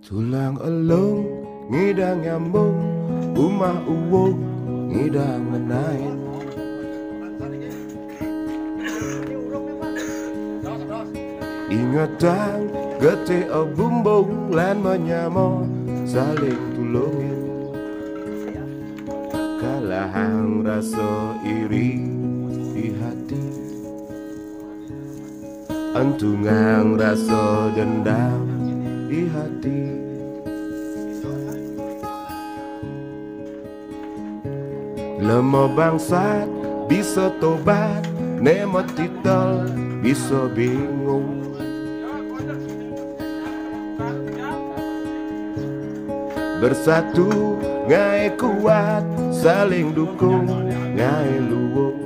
Tulang elung ngidang nyambung, umah uwung ngidang menaik. Ingatan getih bumbung lan menyamo saling tulungin. Kalahang rasa iri di hati, entungang rasa dendam di hati. Lemah bangsat bisa tobat, nemot titel bisa bingung. Bersatu ngai kuat, saling dukung ngai luwung.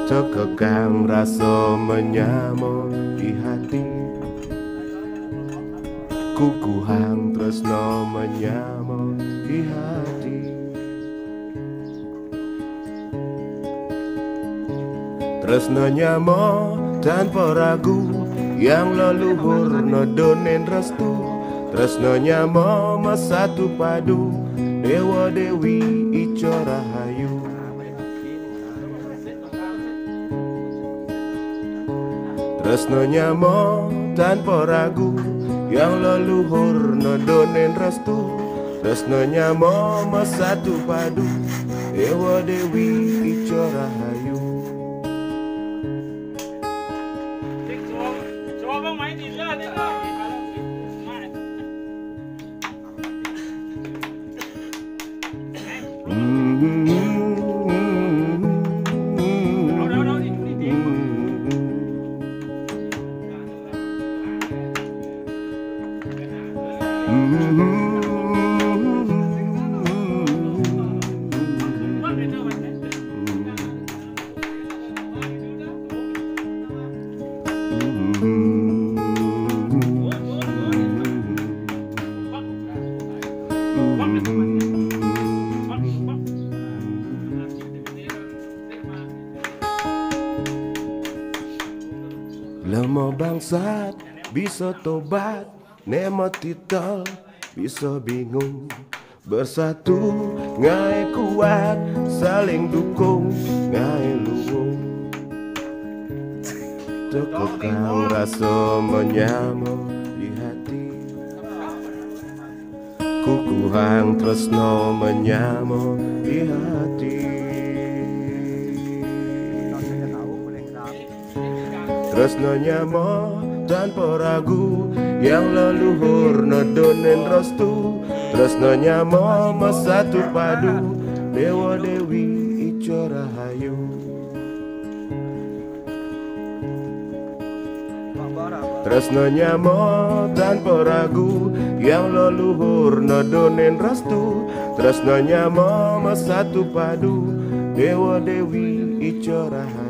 Cekekang rasa menyamo di hati, kukuhang tresno menyamo di hati. Tresno nyamo tanpa ragu, yang leluhur nodonin restu. Tresno nyamo mesatu padu, dewa dewi ijo rahayu. Tresno nyamo tanpa ragu, yang leluhur nodonin restu. Tresno nyamo mesatu padu, dewa dewi ijo rahayu. Lemah bangsat bisa tobat, nemot titel bisa bingung. Bersatu ngai kuat, saling dukung ngai luwung. Tekukang rasa menyamo di hati, kukuhang tresno menyamo di hati. Tresno nyamo tanpa ragu, yang leluhur nodonin restu. Tresno nyamo mesatu padu, dewa dewi ijo rahayu. Tresno nyamo tanpa ragu, yang leluhur nodonin restu. Tresno nyamo mesatu padu, dewa dewi ijo rahayu.